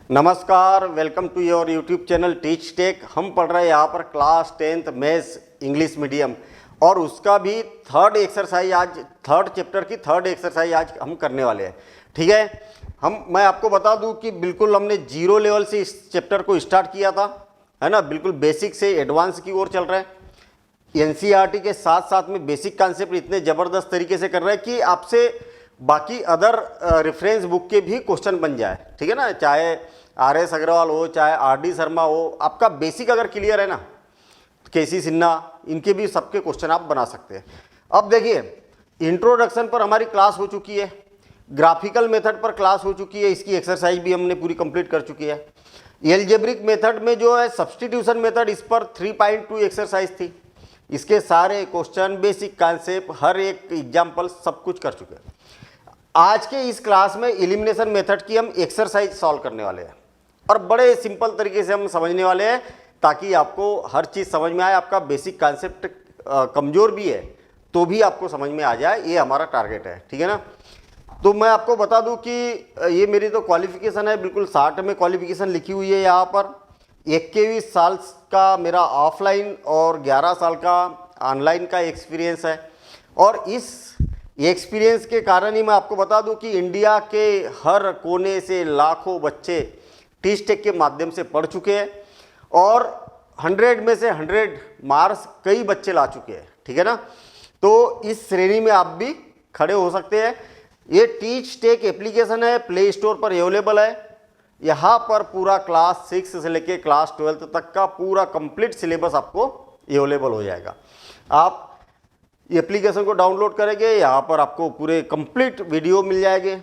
नमस्कार, welcome to your YouTube channel teach tech. हम पढ़ रहे हैं यहाँ पर class 10th maths English medium और उसका भी थर्ड चैप्टर की थर्ड एक्सरसाइज आज हम करने वाले हैं। ठीक है, मैं आपको बता दूं कि बिल्कुल हमने जीरो लेवल से इस चैप्टर को स्टार्ट किया था, है ना। बिल्कुल बेसिक से एडवांस की ओर चल रहे हैं। एनसीईआरटी के साथ साथ में बेसिक कॉन्सेप्ट इतने ज़बरदस्त तरीके से कर रहे हैं कि आपसे बाकी अदर रेफरेंस बुक के भी क्वेश्चन बन जाए। ठीक है ना, चाहे आर.एस. अग्रवाल हो, चाहे आर.डी. शर्मा हो, आपका बेसिक अगर क्लियर है ना, के.सी. सिन्हा, इनके भी सबके क्वेश्चन आप बना सकते हैं। अब देखिए, इंट्रोडक्शन पर हमारी क्लास हो चुकी है, ग्राफिकल मेथड पर क्लास हो चुकी है, इसकी एक्सरसाइज भी हमने पूरी कंप्लीट कर चुकी है। एल्जेब्रिक मेथड में जो है सब्स्टिट्यूशन मेथड, इस पर 3.2 एक्सरसाइज थी। इसके सारे क्वेश्चन, बेसिक कॉन्सेप्ट, हर एक एग्जाम्पल सब कुछ कर चुके हैं। आज के इस क्लास में एलिमिनेशन मेथड की हम एक्सरसाइज सॉल्व करने वाले हैं और बड़े सिंपल तरीके से हम समझने वाले हैं ताकि आपको हर चीज़ समझ में आए। आपका बेसिक कॉन्सेप्ट कमज़ोर भी है तो भी आपको समझ में आ जाए, ये हमारा टारगेट है। ठीक है ना। तो मैं आपको बता दूं कि ये मेरी तो क्वालिफिकेशन है, बिल्कुल 60 में क्वालिफिकेशन लिखी हुई है यहाँ पर। 21 साल का मेरा ऑफलाइन और 11 साल का ऑनलाइन का एक्सपीरियंस है और इस एक्सपीरियंस के कारण ही मैं आपको बता दूं कि इंडिया के हर कोने से लाखों बच्चे टीच टेक के माध्यम से पढ़ चुके हैं और 100 में से 100 मार्क्स कई बच्चे ला चुके हैं। ठीक है ना। तो इस श्रेणी में आप भी खड़े हो सकते हैं। ये टीच टेक एप्लीकेशन है, प्ले स्टोर पर अवेलेबल है। यहाँ पर पूरा क्लास 6 से लेके क्लास 12 तक का पूरा कंप्लीट सिलेबस आपको अवेलेबल हो जाएगा। आप एप्लीकेशन को डाउनलोड करेंगे, यहाँ पर आपको पूरे कंप्लीट वीडियो मिल जाएंगे,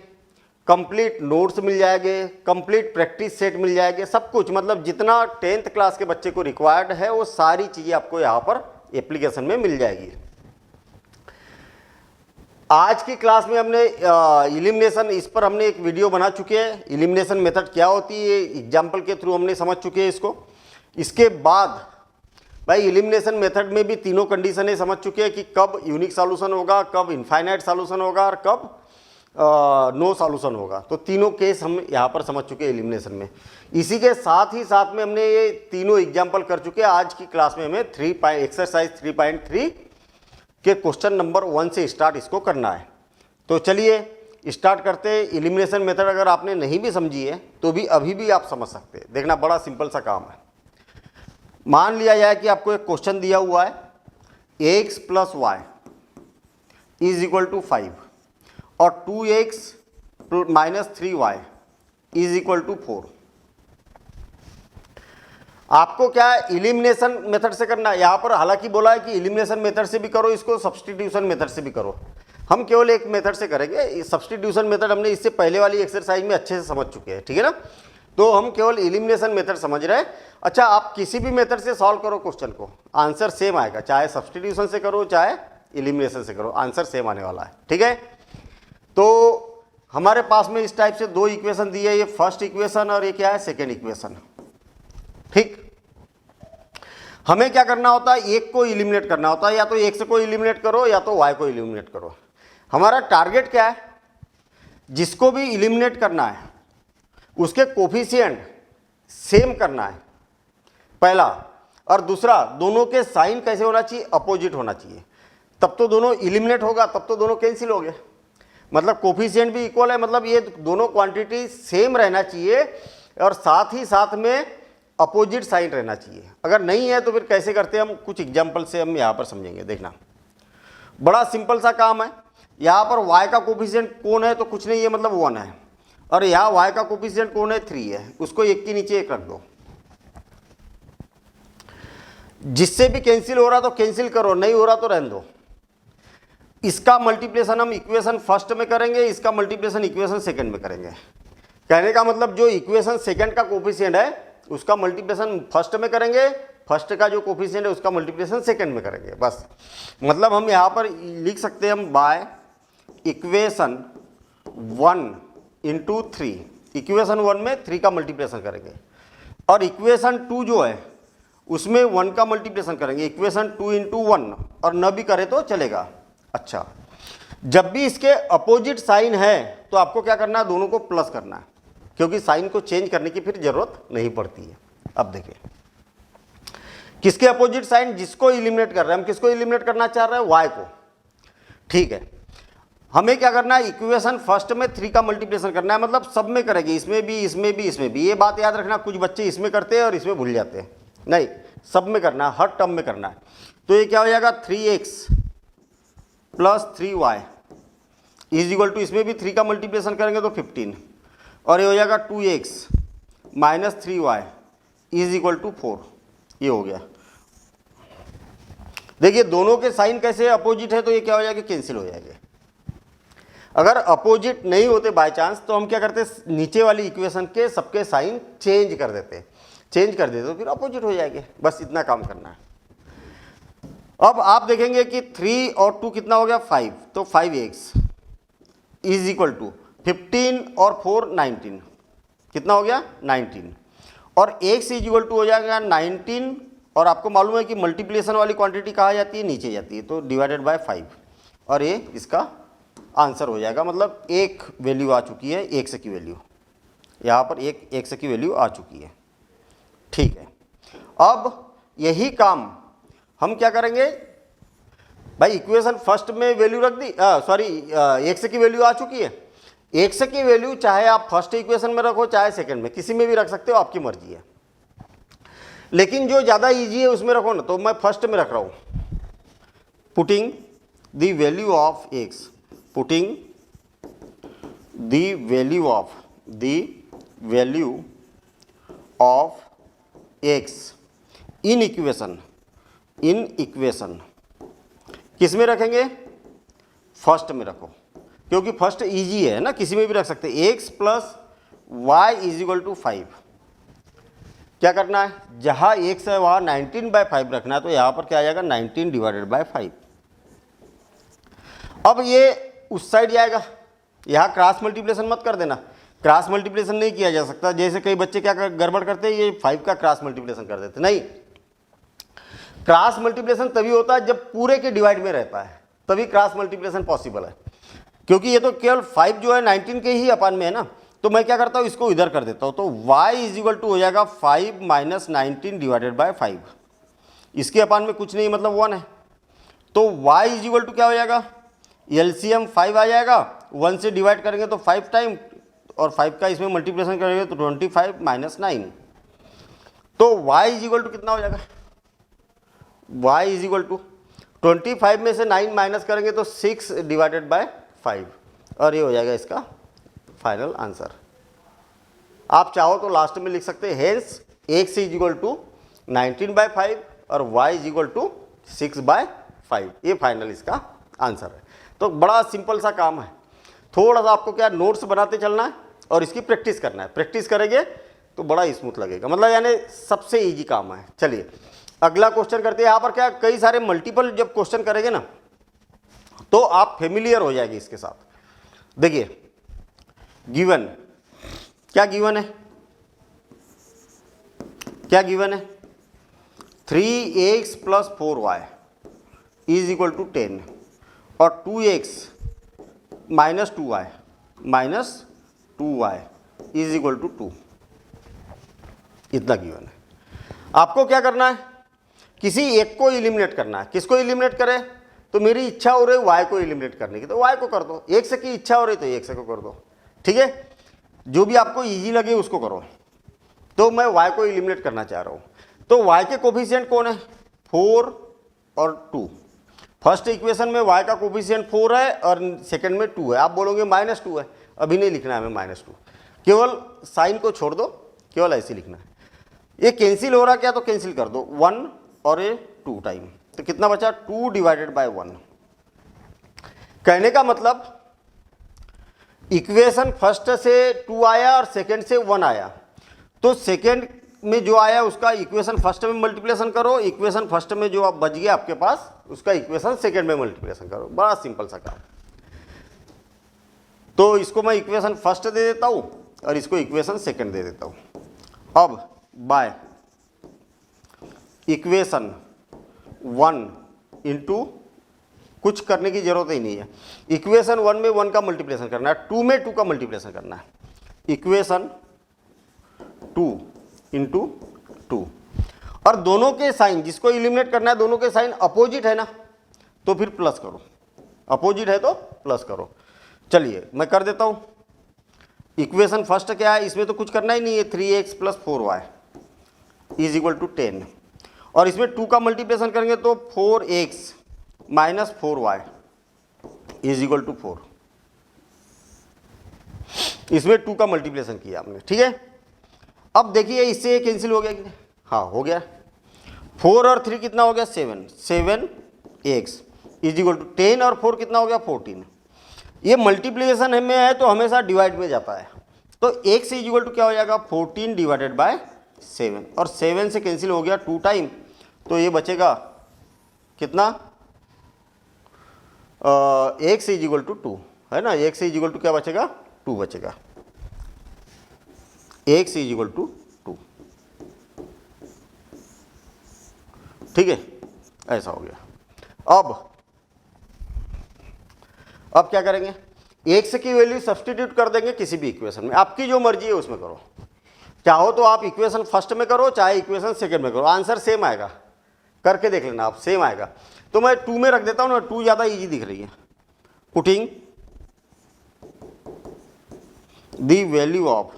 कंप्लीट नोट्स मिल जाएंगे, कंप्लीट प्रैक्टिस सेट मिल जाएंगे, सब कुछ, मतलब जितना 10th क्लास के बच्चे को रिक्वायर्ड है वो सारी चीज़ें आपको यहाँ पर एप्लीकेशन में मिल जाएगी। आज की क्लास में हमने एलिमिनेशन, इस पर हमने एक वीडियो बना चुके हैं। एलिमिनेशन मेथड क्या होती है एग्जाम्पल के थ्रू हमने समझ चुके हैं इसको। इसके बाद भाई एलिमिनेशन मेथड में भी तीनों कंडीशनें समझ चुके हैं कि कब यूनिक सॉल्यूशन होगा, कब इनफाइनाइट सॉल्यूशन होगा और कब नो सॉल्यूशन होगा। तो तीनों केस हम यहाँ पर समझ चुके हैं एलिमिनेशन में। इसी के साथ ही साथ में हमने ये तीनों एग्जाम्पल कर चुके हैं। आज की क्लास में हमें एक्सरसाइज 3.3 के क्वेश्चन नंबर 1 से स्टार्ट इसको करना है। तो चलिए स्टार्ट करते हैं। एलिमिनेशन मेथड अगर आपने नहीं भी समझी है तो भी अभी भी आप समझ सकते हैं। देखना, बड़ा सिंपल सा काम है। मान लिया जाए कि आपको एक क्वेश्चन दिया हुआ है, x + y = 5 और 2x - 3y = 4। आपको क्या है, एलिमिनेशन मेथड से करना है। यहाँ पर हालांकि बोला है कि एलिमिनेशन मेथड से भी करो इसको, सब्स्टिट्यूशन मेथड से भी करो। हम केवल एक मेथड से करेंगे। सब्स्टिट्यूशन मेथड हमने इससे पहले वाली एक्सरसाइज में अच्छे से समझ चुके हैं। ठीक है ना। तो हम केवल एलिमिनेशन मेथड समझ रहे हैं। अच्छा, आप किसी भी मेथड से सॉल्व करो क्वेश्चन को, आंसर सेम आएगा, चाहे सब्स्टिट्यूशन से करो चाहे एलिमिनेशन से करो, आंसर सेम आने वाला है। ठीक है। तो हमारे पास में इस टाइप से दो इक्वेशन दी है, ये फर्स्ट इक्वेशन और ये क्या है, सेकेंड इक्वेशन। ठीक, हमें क्या करना होता है, एक को एलिमिनेट करना होता है। या तो x को एलिमिनेट करो या तो y को एलिमिनेट करो। हमारा टारगेट क्या है, जिसको भी एलिमिनेट करना है उसके कोफिशिएंट सेम करना है, पहला। और दूसरा, दोनों के साइन कैसे होना चाहिए, अपोजिट होना चाहिए, तब तो दोनों एलिमिनेट होगा, तब तो दोनों कैंसिल हो गए। मतलब कोफिशिएंट भी इक्वल है, मतलब ये दोनों क्वांटिटी सेम रहना चाहिए और साथ ही साथ में अपोजिट साइन रहना चाहिए। अगर नहीं है तो फिर कैसे करते हैं हम, कुछ एग्जाम्पल से हम यहाँ पर समझेंगे। देखना, बड़ा सिंपल सा काम है। यहाँ पर y का कोफिशिएंट कौन है, तो कुछ नहीं है, मतलब 1 है। और यहाँ y का कोफिशिएंट कौन है, 3 है। उसको एक के नीचे एक रख दो। जिससे भी कैंसिल हो रहा तो कैंसिल करो, नहीं हो रहा तो रहने दो। इसका मल्टीप्लिकेशन हम इक्वेशन फर्स्ट में करेंगे, इसका मल्टीप्लिकेशन इक्वेशन सेकंड में करेंगे। कहने का मतलब जो इक्वेशन सेकंड का कोफिशिएंट है उसका मल्टीप्लिकेशन फर्स्ट में करेंगे, फर्स्ट का जो कोफिशिएंट है उसका मल्टीप्लिकेशन सेकंड में करेंगे। बस, मतलब हम यहाँ पर लिख सकते हैं, हम बाय इक्वेशन 1 × 3, इक्वेशन 1 में 3 का मल्टीप्लिकेशन करेंगे और इक्वेशन 2 जो है उसमें 1 का मल्टीप्लिकेशन करेंगे, इक्वेशन 2 × 1, और न भी करे तो चलेगा। अच्छा, जब भी इसके अपोजिट साइन है तो आपको क्या करना है, दोनों को प्लस करना है। क्योंकि साइन को चेंज करने की फिर जरूरत नहीं पड़ती है। अब देखिए किसके अपोजिट साइन, जिसको इलिमिनेट कर रहे हैं हम, किसको इलिमिनेट करना चाह रहे हैं, y को। ठीक है, हमें क्या करना है, इक्वेशन फर्स्ट में 3 का मल्टीप्लिकेशन करना है, मतलब सब में करेंगे, इसमें भी, इसमें भी, इसमें भी। ये बात याद रखना, कुछ बच्चे इसमें करते हैं और इसमें भूल जाते हैं, नहीं, सब में करना है, हर टर्म में करना है। तो ये क्या हो जाएगा, 3x plus 3y is equal to, इसमें भी 3 का मल्टीप्लिकेशन करेंगे तो 15, और ये हो जाएगा 2x minus 3y is equal to 4। ये हो गया। देखिए दोनों के साइन कैसे अपोजिट है, तो ये क्या हो जाएगा, कैंसिल हो जाएंगे। अगर अपोजिट नहीं होते बाय चांस तो हम क्या करते, नीचे वाली इक्वेशन के सबके साइन चेंज कर देते, तो फिर अपोजिट हो जाएंगे। बस इतना काम करना है। अब आप देखेंगे कि 3 और 2 कितना हो गया, 5, तो 5x इज इक्वल टू 15 और 4 19, कितना हो गया, 19, और x इज इक्वल टू हो जाएगा 19, और आपको मालूम है कि मल्टीप्लिकेशन वाली क्वांटिटी कहाँ जाती है, नीचे जाती है, तो डिवाइडेड बाय 5, और ये इसका आंसर हो जाएगा। मतलब एक वैल्यू आ चुकी है, x की वैल्यू यहाँ पर, एक x की वैल्यू आ चुकी है। ठीक है, अब यही काम हम क्या करेंगे भाई, इक्वेशन फर्स्ट में वैल्यू रख दी, सॉरी x की वैल्यू आ चुकी है। x की वैल्यू चाहे आप फर्स्ट इक्वेशन में रखो चाहे सेकंड में, किसी में भी रख सकते हो, आपकी मर्जी है। लेकिन जो ज़्यादा इजी है उसमें रखो ना, तो मैं फर्स्ट में रख रहा हूँ, putting the value of x, putting the value of x in equation किस में रखेंगे, फर्स्ट में रखो, क्योंकि फर्स्ट इजी है ना, किसी में भी रख सकते हैं। x plus Y is equal to 5, क्या करना है, जहाँ x है वहाँ 19/5 रखना है, तो यहाँ पर क्या आ जाएगा, 19 डिवाइडेड बाय 5। अब ये उस साइड जाएगा, यहाँ क्रॉस मल्टीप्लिकेशन मत कर देना, क्रॉस मल्टीप्लिकेशन नहीं किया जा सकता। जैसे कई बच्चे क्या गड़बड़ करते हैं, ये 5 का क्रॉस मल्टीप्लिकेशन कर देते, नहीं, क्रॉस मल्टीप्लिकेशन तभी होता है जब पूरे के डिवाइड में रहता है, तभी क्रॉस मल्टीप्लिकेशन पॉसिबल है। क्योंकि ये तो केवल 5 जो है 19 के ही अपान में है ना, तो मैं क्या करता हूँ, इसको इधर कर देता हूँ, तो y इज इक्वल टू हो जाएगा 5 माइनस 19 डिवाइडेड बाय 5। इसके अपान में कुछ नहीं, मतलब 1 है, तो y इज इक्वल टू क्या हो जाएगा, एलसीएम 5 आ जाएगा, 1 से डिवाइड करेंगे तो 5 टाइम, और 5 का इसमें मल्टीप्लिकेशन करेंगे तो 25 माइनस 9, तो y इज इक्वल टू कितना हो जाएगा, y इज इक्वल टू 25 में से 9 माइनस करेंगे तो 6 डिवाइडेड बाय 5, और ये हो जाएगा इसका फाइनल आंसर। आप चाहो तो लास्ट में लिख सकते हैं, hence x is equal to 19/5 और y इज इक्वल टू 6/5, ये फाइनल इसका आंसर है। तो बड़ा सिंपल सा काम है, थोड़ा सा आपको क्या नोट्स बनाते चलना है और इसकी प्रैक्टिस करना है, प्रैक्टिस करेंगे तो बड़ा स्मूथ लगेगा, मतलब यानी सबसे ईजी काम है। चलिए अगला क्वेश्चन करते हैं। यहाँ पर क्या कई सारे मल्टीपल जब क्वेश्चन करेंगे ना तो आप फेमिलियर हो जाएगी इसके साथ। देखिए गिवन, क्या गिवन है, क्या गिवन है, 3x plus 4y is equal to 10 और 2x minus 2y is equal to 2, इतना गिवन है। आपको क्या करना है, किसी एक को इलिमिनेट करना है। किसको इलिमिनेट करें, तो मेरी इच्छा हो रही है y को इलिमिनेट करने की, तो y को कर दो, x की इच्छा हो रही तो x को कर दो, ठीक है, जो भी आपको इजी लगे उसको करो। तो मैं y को इलिमिनेट करना चाह रहा हूँ, तो y के कोफिशिएंट कौन है, 4 और 2। फर्स्ट इक्वेशन में y का कोफिशिएंट 4 है और सेकंड में 2 है। आप बोलोगे -2 है, अभी नहीं लिखना है हमें -2, केवल साइन को छोड़ दो, केवल ऐसे लिखना है। ये कैंसिल हो रहा क्या, तो कैंसिल कर दो, 1 और ये 2 टाइम, तो कितना बचा, 2 डिवाइडेड बाय 1। कहने का मतलब इक्वेशन फर्स्ट से 2 आया और सेकंड से 1 आया, तो सेकंड में जो आया उसका इक्वेशन फर्स्ट में मल्टीप्लिकेशन करो, इक्वेशन फर्स्ट में जो आप बच गया आपके पास उसका इक्वेशन सेकंड में मल्टीप्लिकेशन करो, बड़ा सिंपल सा काम। तो इसको मैं इक्वेशन फर्स्ट दे देता हूं और इसको इक्वेशन सेकंड दे देता हूं। अब बाय इक्वेशन 1 इंटू, कुछ करने की जरूरत ही नहीं है, इक्वेशन 1 में 1 का मल्टीप्लिकेशन करना है, 2 में 2 का मल्टीप्लिकेशन करना है, इक्वेशन 2 इंटू 2, और दोनों के साइन, जिसको इलिमिनेट करना है, दोनों के साइन अपोजिट है ना, तो फिर प्लस करो, अपोजिट है तो प्लस करो। चलिए मैं कर देता हूँ। इक्वेशन फर्स्ट क्या है, इसमें तो कुछ करना ही नहीं है, 3x plus 4y is equal to 10, और इसमें 2 का मल्टीप्लिकेशन करेंगे तो 4x minus 4y is equal to 4। इसमें 2 का मल्टीप्लिकेशन किया हमने, ठीक है। अब देखिए इससे कैंसिल हो गया कि नहीं, हाँ हो गया। 4 और 3 कितना हो गया, 7, 7x इज इक्वल टू 10, और 4 कितना हो गया, 14। ये मल्टीप्लिकेशन में है तो हमेशा डिवाइड में जाता है, तो x इज इक्वल टू क्या हो जाएगा, 14 डिवाइडेड बाय 7, और 7 से कैंसिल हो गया 2 टाइम, तो ये बचेगा कितना, x इज इक्वल टू 2 है ना, x इज इक्वल टू क्या बचेगा, 2 बचेगा, x इज इक्वल टू 2, ठीक है, ऐसा हो गया। अब क्या करेंगे, x की वैल्यू सब्स्टिट्यूट कर देंगे किसी भी इक्वेशन में, आपकी जो मर्जी है उसमें करो, चाहो तो आप इक्वेशन फर्स्ट में करो, चाहे इक्वेशन सेकंड में करो, आंसर सेम आएगा, करके देख लेना आप, सेम आएगा। तो मैं 2 में रख देता हूँ ना, 2 ज़्यादा इजी दिख रही है। Putting the value of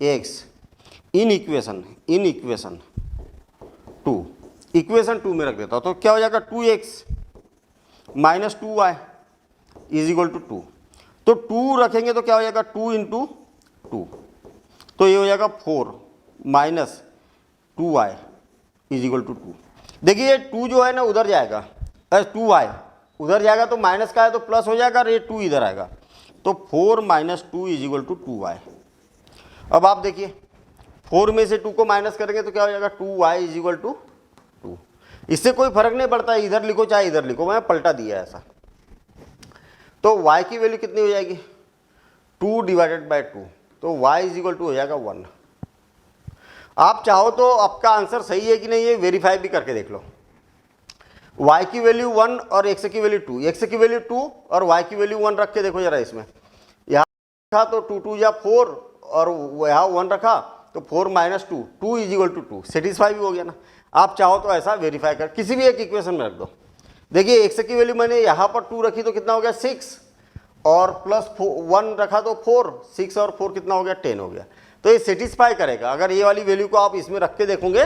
x in equation 2, equation 2 में रख देता हूँ, तो क्या हो जाएगा, 2x minus 2y is equal to 2, तो 2 रखेंगे तो क्या हो जाएगा, 2 इंटू 2, तो ये हो जाएगा 4 minus 2y is equal to 2। देखिए ये 2 जो है ना उधर जाएगा, 2y उधर जाएगा तो माइनस का है तो प्लस हो जाएगा, और ये 2 इधर आएगा, तो 4 minus 2 is equal to 2y। अब आप देखिए 4 में से 2 को माइनस करेंगे तो क्या हो जाएगा, 2y इज इक्वल टू 2। इससे कोई फर्क नहीं पड़ता, इधर लिखो चाहे इधर लिखो, मैं पलटा दिया ऐसा। तो y की वैल्यू कितनी हो जाएगी, 2 डिवाइडेड बाय 2, तो y इज इक्वल टू हो जाएगा 1। आप चाहो तो आपका आंसर सही है कि नहीं ये वेरीफाई भी करके देख लो। y की वैल्यू 1 और x की वैल्यू 2, x की वैल्यू 2 और y की वैल्यू 1 रख के देखो जरा, इसमें यहाँ रखा तो 2 2 या 4, और यहाँ 1 रखा तो 4 minus 2, 2 is equal to 2, satisfy भी हो गया ना। आप चाहो तो ऐसा वेरीफाई कर किसी भी एक इक्वेशन में रख दो। देखिए x की वैल्यू मैंने यहाँ पर 2 रखी तो कितना हो गया, 6, और प्लस 1 रखा तो 4, 6 और 4 कितना हो गया, 10 हो गया। तो ये सेटिस्फाई करेगा, अगर ये वाली वैल्यू को आप इसमें रख के देखोगे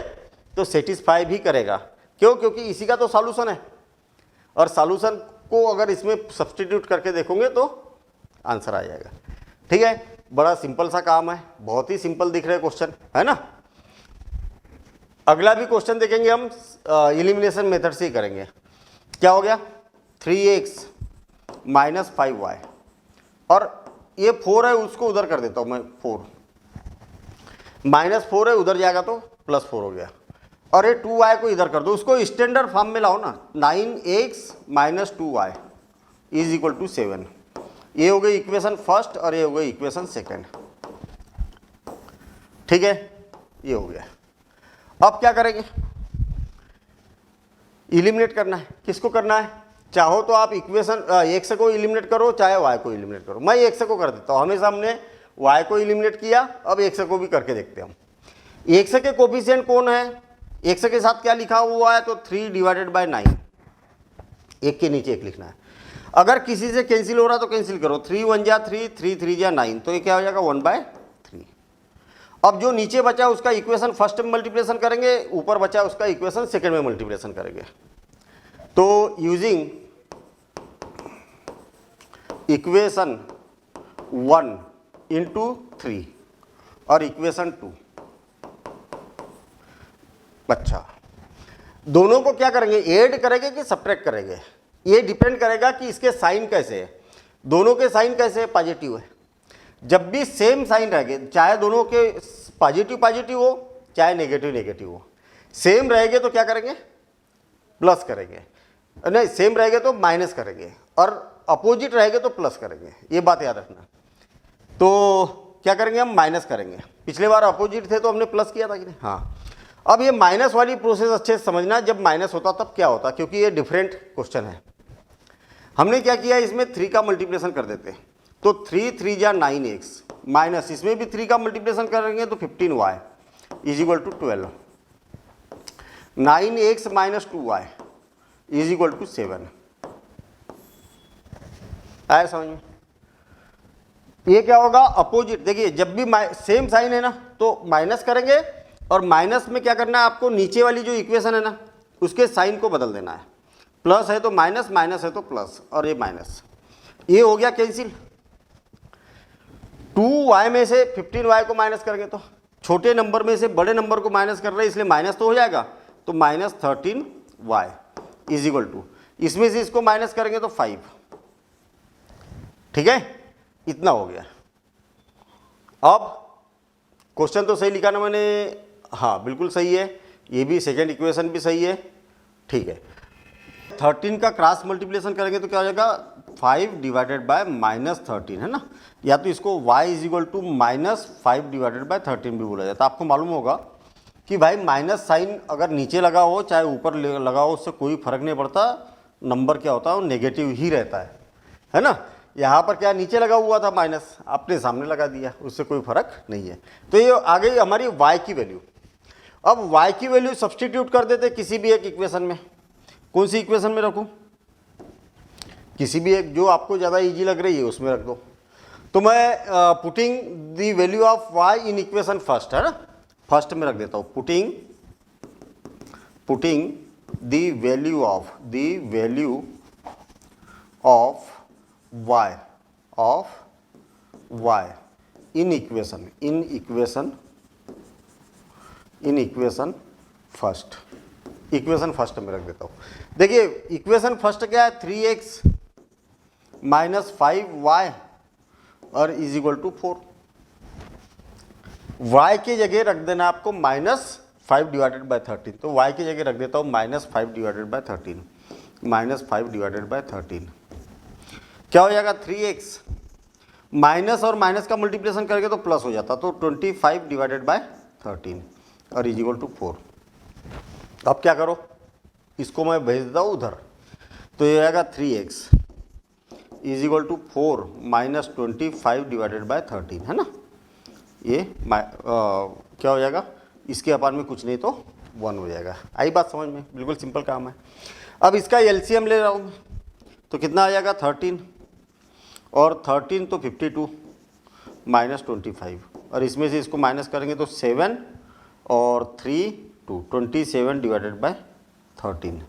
तो सेटिस्फाई भी करेगा। क्यों, क्योंकि इसी का तो सॉल्यूशन है, और सॉल्यूशन को अगर इसमें सब्स्टिट्यूट करके देखोगे तो आंसर आ जाएगा। ठीक है, बड़ा सिंपल सा काम है, बहुत ही सिंपल दिख रहे क्वेश्चन है ना। अगला भी क्वेश्चन देखेंगे हम, एलिमिनेशन मेथड से ही करेंगे। क्या हो गया, 3x माइनस 5y, और ये 4 है उसको उधर कर देता हूँ मैं, 4 माइनस 4 है उधर जाएगा तो प्लस 4 हो गया, और ये 2y को इधर कर दो, उसको स्टैंडर्ड फॉर्म में लाओ ना, 9x minus 2y is equal to 7। ये हो गई इक्वेशन फर्स्ट और ये हो गई इक्वेशन सेकेंड। ठीक है, ये हो गया। अब क्या करेंगे, इलिमिनेट करना है। किसको करना है, चाहो तो आप इक्वेशन x को इलिमिनेट करो, चाहे y को इलिमिनेट करो। मैं x को कर देता हूँ, हमेशा हमने y को इलिमिनेट किया, अब x को भी करके देखते हैं हम। x के कोफिशिएंट कौन है, x के साथ क्या लिखा हुआ है, तो 3 डिवाइडेड बाय 9, एक के नीचे एक लिखना है। अगर किसी से कैंसिल हो रहा तो कैंसिल करो, 3 1 जा 3, 3 3 जा 9, तो ये क्या हो जाएगा 1/3। अब जो नीचे बचा उसका इक्वेशन फर्स्ट में मल्टीप्लिकेशन करेंगे, ऊपर बचा उसका इक्वेशन सेकंड में मल्टीप्लिकेशन करेंगे। तो यूजिंग इक्वेशन 1 इंटू 3 और इक्वेशन 2, अच्छा दोनों को क्या करेंगे, ऐड करेंगे कि सब्ट्रैक्ट करेंगे, ये डिपेंड करेगा कि इसके साइन कैसे है। दोनों के साइन कैसे है, पॉजिटिव है। जब भी सेम साइन रहेंगे, चाहे दोनों के पॉजिटिव पॉजिटिव हो चाहे नेगेटिव नेगेटिव हो, सेम रहेंगे तो क्या करेंगे, प्लस करेंगे, नहीं सेम रहेंगे तो माइनस करेंगे, और अपोजिट रहेंगे तो प्लस करेंगे। ये बात याद रखना। तो क्या करेंगे, हम माइनस करेंगे। पिछले बार अपोजिट थे तो हमने प्लस किया था कि नहीं, हाँ। अब ये माइनस वाली प्रोसेस अच्छे से समझना, जब माइनस होता तब क्या होता, क्योंकि ये डिफरेंट क्वेश्चन है। हमने क्या किया, इसमें 3 का मल्टीप्लिकेशन कर देते, तो 3 3 जा 9x माइनस इसमें भी 3 का मल्टीप्लिकेशन करेंगे तो 15y is equal to 12। 9x minus 2y is equal to 7। आया समझ में? ये क्या होगा? अपोजिट। देखिए जब भी सेम साइन है ना तो माइनस करेंगे, और माइनस में क्या करना है आपको, नीचे वाली जो इक्वेशन है ना उसके साइन को बदल देना है। प्लस है तो माइनस, माइनस है तो प्लस, और ये माइनस, ये हो गया कैंसिल। 2y में से 15y को माइनस करेंगे तो छोटे नंबर में से बड़े नंबर को माइनस कर रहे हैं इसलिए माइनस तो हो जाएगा, तो minus 13y is equal to, इसमें से इसको माइनस करेंगे तो 5। ठीक है, इतना हो गया। अब क्वेश्चन तो सही लिखा ना मैंने? हाँ बिल्कुल सही है, ये भी सेकेंड इक्वेशन भी सही है। ठीक है, 13 का क्रॉस मल्टीप्लिकेशन करेंगे तो क्या हो जाएगा? 5 डिवाइडेड बाय माइनस 13 है ना, या तो इसको y is equal to minus 5 divided by 13 भी बोला जाता है। आपको मालूम होगा कि भाई माइनस साइन अगर नीचे लगा हो चाहे ऊपर लगा हो उससे कोई फर्क नहीं पड़ता, नंबर क्या होता है वो नेगेटिव ही रहता है ना। यहाँ पर क्या नीचे लगा हुआ था माइनस, आपने सामने लगा दिया, उससे कोई फर्क नहीं है। तो ये आ गई हमारी y की वैल्यू। अब y की वैल्यू सब्सटीट्यूट कर देते किसी भी एक इक्वेशन में। कौन सी इक्वेशन में रखूं? किसी भी एक जो आपको ज़्यादा इजी लग रही है उसमें रख दो। तो मैं putting the value of y in equation first, है ना, फर्स्ट में रख देता हूँ। Putting the value of y in equation first, equation first में रख देता हूँ। देखिए इक्वेशन फर्स्ट क्या है? 3x माइनस 5y और इज इक्वल टू 4। y की जगह रख देना आपको माइनस 5 डिवाइडेड बाय 13, तो y की जगह रख देता हूँ minus 5 divided by 13, minus 5 divided by 13 क्या हो जाएगा? 3x माइनस और माइनस का मल्टीप्लिकेशन करके तो प्लस हो जाता, तो 25 डिवाइडेड बाय 13 और इज इक्वल टू 4। अब क्या करो, इसको मैं भेज देता हूँ उधर, तो ये आएगा 3x is equal to 4 minus 25 divided by 13, है ना। ये क्या हो जाएगा? इसके अपान में कुछ नहीं तो 1 हो जाएगा। आई बात समझ में? बिल्कुल सिंपल काम है। अब इसका एलसीएम ले रहा हूँ तो कितना आ जाएगा? 13 और 13 तो 52 माइनस 25, और इसमें से इसको माइनस करेंगे तो 7 और 3 2, 27 डिवाइडेड बाय 13,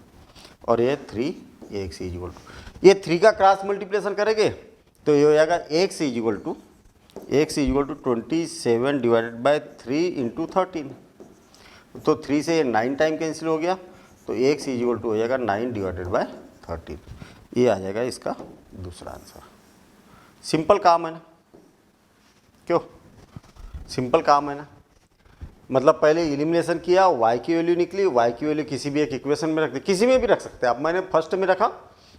और ये 3x इज इक्वल टू, ये 3 का क्रॉस मल्टीप्लिकेशन करेंगे तो ये हो जाएगा x is equal to 27 divided by 3 into 13, तो 3 से 9 टाइम कैंसिल हो गया, तो x इज इक्वल टू हो जाएगा 9 डिवाइडेड बाय 13। ये आ जाएगा इसका दूसरा आंसर। सिंपल काम है ना, क्यों? सिंपल काम है ना। मतलब पहले एलिमिनेशन किया, y की वैल्यू निकली, y की वैल्यू किसी भी एक इक्वेशन में रख दे, किसी में भी रख सकते हैं आप। मैंने फर्स्ट में रखा,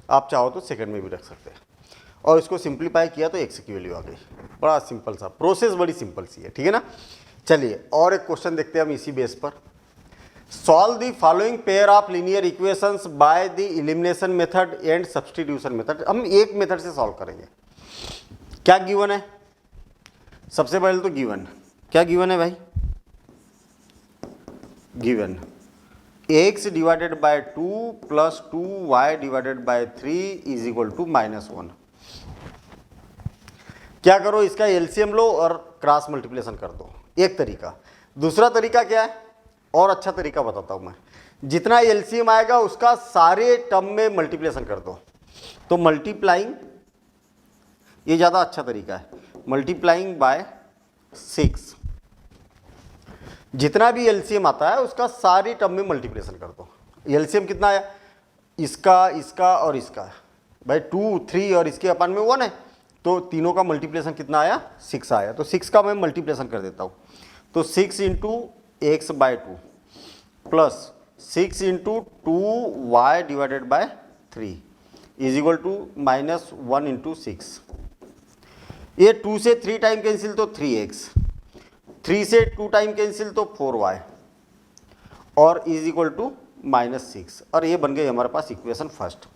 आप चाहो तो सेकंड में भी रख सकते हैं, और इसको सिंप्लीफाई किया तो x की वैल्यू आ गई। बड़ा सिंपल सा प्रोसेस, बड़ी सिंपल सी है, ठीक है ना। चलिए और एक क्वेश्चन देखते हैं हम इसी बेस पर। Solve the following pair of linear equations by the elimination method and substitution method. हम एक मेथड से सॉल्व करेंगे। क्या गिवन है? सबसे पहले तो गिवन, क्या गिवन है भाई? Given x divided by 2 plus 2y divided by 3 is equal to -1। क्या करो, इसका एलसीएम लो और क्रॉस मल्टीप्लिकेशन कर दो, एक तरीका। दूसरा तरीका क्या है, और अच्छा तरीका बताता हूं मैं। जितना एलसीएम आएगा उसका सारे टर्म में मल्टीप्लिकेशन कर दो, तो मल्टीप्लाइंग, ये ज़्यादा अच्छा तरीका है, मल्टीप्लाइंग बाय 6। जितना भी एलसीएम आता है उसका सारी टर्म में मल्टीप्लिकेशन कर दो। एलसीएम कितना आया? इसका, इसका और इसका, भाई 2 3 और इसके अपान में 1 है, तो तीनों का मल्टीप्लिकेशन कितना आया? 6 आया। तो 6 का मैं मल्टीप्लिकेशन कर देता हूँ, तो 6 into X by 2 plus 6 into 2y divided by 3 is equal to -1 into 6। ये 2 से 3 टाइम कैंसिल तो 3x, 3 से 2 टाइम कैंसिल तो 4y, और इज इक्वल टू -6, और ये बन गई हमारे पास इक्वेशन फर्स्ट।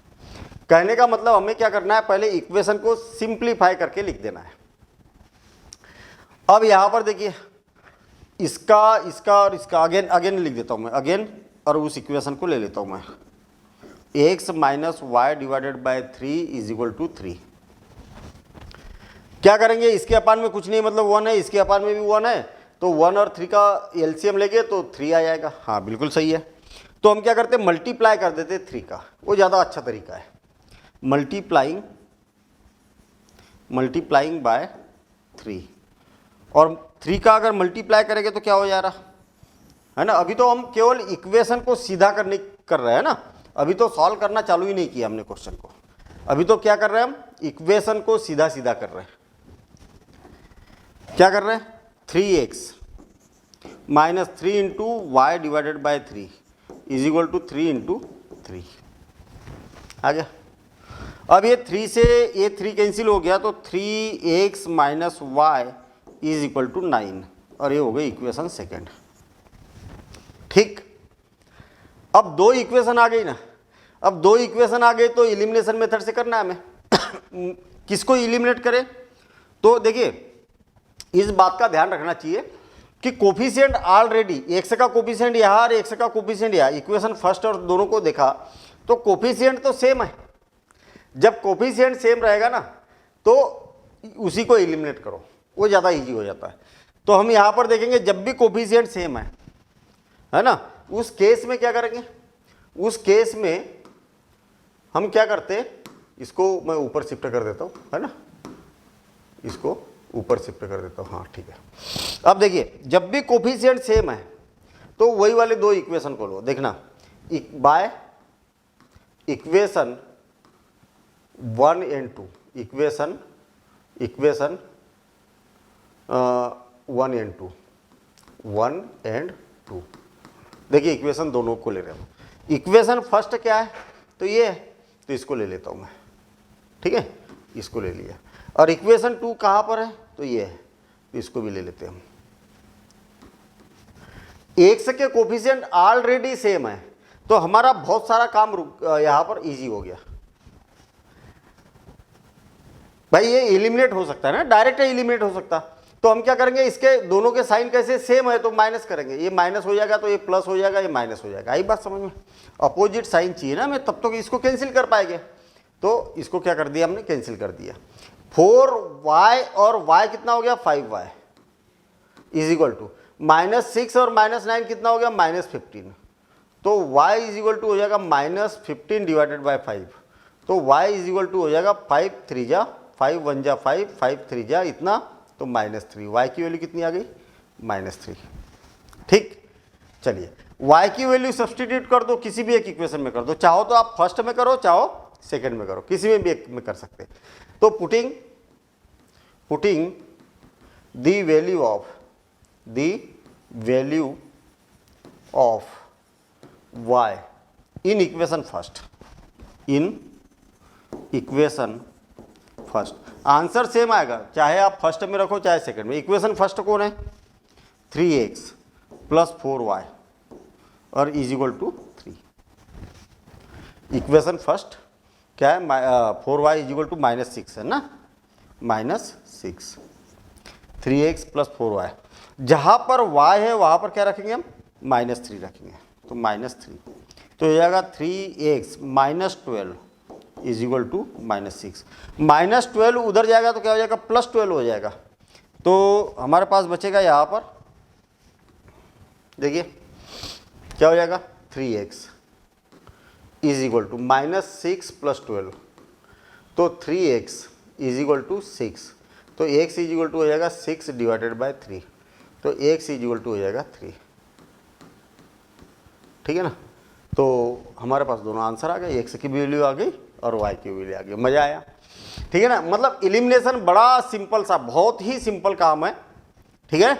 कहने का मतलब हमें क्या करना है, पहले इक्वेशन को सिंप्लीफाई करके लिख देना है। अब यहां पर देखिए इसका इसका और इसका अगेन लिख देता हूं मैं, अगेन, और उस इक्वेशन को ले लेता हूं मैं, x minus Y divided by 3 is equal to 3। क्या करेंगे, इसके अपान में कुछ नहीं, मतलब 1 है, इसके अपान में भी 1 है, तो 1 और 3 का एलसीएम लेंगे तो 3 आ जाएगा। हाँ बिल्कुल सही है। तो हम क्या करते हैं, मल्टीप्लाई कर देते 3 का, वो ज़्यादा अच्छा तरीका है। मल्टीप्लाइंग बाय 3, और 3 का अगर मल्टीप्लाई करेंगे तो क्या हो जा रहा है ना। अभी तो हम केवल इक्वेशन को सीधा कर रहे हैं ना, अभी तो सॉल्व करना चालू ही नहीं किया हमने क्वेश्चन को। अभी तो क्या कर रहे हैं हम, इक्वेशन को सीधा कर रहे हैं। क्या कर रहे हैं, 3x minus 3 into Y divided by 3 is equal to 3 into 3 आ गया। अब ये 3 से ये 3 कैंसिल हो गया, तो 3x minus Y is equal to 9, और ये हो गई इक्वेशन सेकेंड। ठीक, अब 2 इक्वेशन आ गई ना। अब 2 इक्वेशन आ गए तो इलिमिनेशन मेथड से करना है हमें। किसको इलिमिनेट करें, तो देखिए इस बात का ध्यान रखना चाहिए कि कोफिशिएंट ऑलरेडी x का कोफिशिएंट यहाँ और x का कोफिशिएंट यहाँ, इक्वेशन फर्स्ट और दोनों को देखा तो कोफिशिएंट तो सेम है। जब कोफिशिएंट सेम रहेगा ना तो उसी को एलिमिनेट करो, वो ज़्यादा इजी हो जाता है। तो हम यहाँ पर देखेंगे जब भी कोफिशिएंट सेम है ना, उस केस में क्या करेंगे, उस केस में हम क्या करते हैं, इसको मैं ऊपर शिफ्ट कर देता हूँ, है ना, इसको ऊपर शिफ्ट कर देता हूँ। हाँ ठीक है। अब देखिए जब भी कोफिशिएंट सेम है तो वही वाले 2 इक्वेशन को लो, देखना by equation 1 and 2, equation 1 and 2। देखिए इक्वेशन दोनों को ले रहे हैं। इक्वेशन फर्स्ट क्या है, तो ये है, तो इसको ले लेता हूँ मैं, ठीक है, इसको ले लिया। और इक्वेशन 2 कहाँ पर है, तो ये है, तो इसको भी ले लेते हैं हम। x के कोफिशिएंट ऑलरेडी सेम है तो हमारा बहुत सारा काम यहां पर इजी हो गया। भाई ये एलिमिनेट हो सकता है ना, डायरेक्ट एलिमिनेट हो सकता, तो हम क्या करेंगे, इसके दोनों के साइन कैसे सेम है तो माइनस करेंगे, ये माइनस हो जाएगा तो ये प्लस हो जाएगा, ये माइनस हो जाएगा। आई बात समझ में, अपोजिट साइन चाहिए ना हमें, तब तो इसको कैंसिल कर पाएंगे। तो इसको क्या कर दिया हमने, कैंसिल कर दिया। 4y और y कितना हो गया, 5y इज इक्वल टू -6 और -9 कितना हो गया, -15। तो y इज इक्वल टू हो जाएगा -15 डिवाइडेड बाय 5। तो y इज इक्वल टू हो जाएगा 5 3 जा 5 1 जा 5 5 3 जा इतना, तो -3। y की वैल्यू कितनी आ गई, -3। ठीक, चलिए y की वैल्यू सब्सटीट्यूट कर दो, किसी भी एक इक्वेशन में कर दो, चाहो तो आप फर्स्ट में करो, चाहो सेकंड में करो, किसी में भी एक में कर सकते हैं। तो putting the value of y in equation first, answer same आएगा, चाहे आप फर्स्ट में रखो चाहे सेकंड में। इक्वेशन फर्स्ट कौन है, 3x प्लस 4y और is equal to 3। Equation first क्या है, 4y इज इक्वल टू -6 है ना, -6, 3x प्लस 4y। जहाँ पर y है वहाँ पर क्या रखेंगे हम, -3 रखेंगे, तो -3, तो हो जाएगा 3x minus 12 is equal to -6। -12 उधर जाएगा तो क्या हो जाएगा, +12 हो जाएगा। तो हमारे पास बचेगा यहाँ पर, देखिए क्या हो जाएगा, 3x इज इक्वल टू -6 + 12, तो 3x इज इक्वल टू 6, तो x इज इक्वल टू हो जाएगा 6 डिवाइडेड बाय 3, तो x इज इक्वल टू हो जाएगा 3। ठीक है ना, तो हमारे पास दोनों आंसर आ गए, x की वैल्यू आ गई और y की वैल्यू आ गई। मज़ा आया, ठीक है ना। मतलब एलिमिनेशन बड़ा सिंपल सा, बहुत ही सिंपल काम है, ठीक है।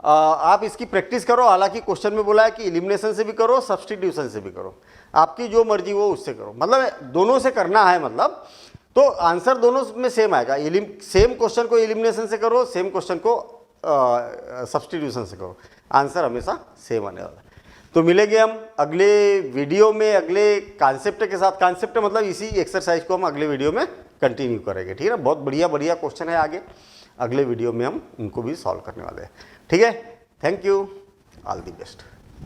आप इसकी प्रैक्टिस करो, हालांकि क्वेश्चन में बोला है कि एलिमिनेशन से भी करो, सब्स्टिट्यूशन से भी करो, आपकी जो मर्जी हो उससे करो, मतलब दोनों से करना है, मतलब तो आंसर दोनों में सेम आएगा। सेम क्वेश्चन को एलिमिनेशन से करो, सेम क्वेश्चन को सब्स्टिट्यूशन से करो, आंसर हमेशा सेम आने वाला है। तो मिलेंगे हम अगले वीडियो में अगले कॉन्सेप्ट के साथ। कॉन्सेप्ट मतलब इसी एक्सरसाइज को हम अगले वीडियो में कंटिन्यू करेंगे, ठीक है ना। बहुत बढ़िया बढ़िया क्वेश्चन है आगे, अगले वीडियो में हम उनको भी सॉल्व करने वाले हैं, ठीक है। Thank you, all the best.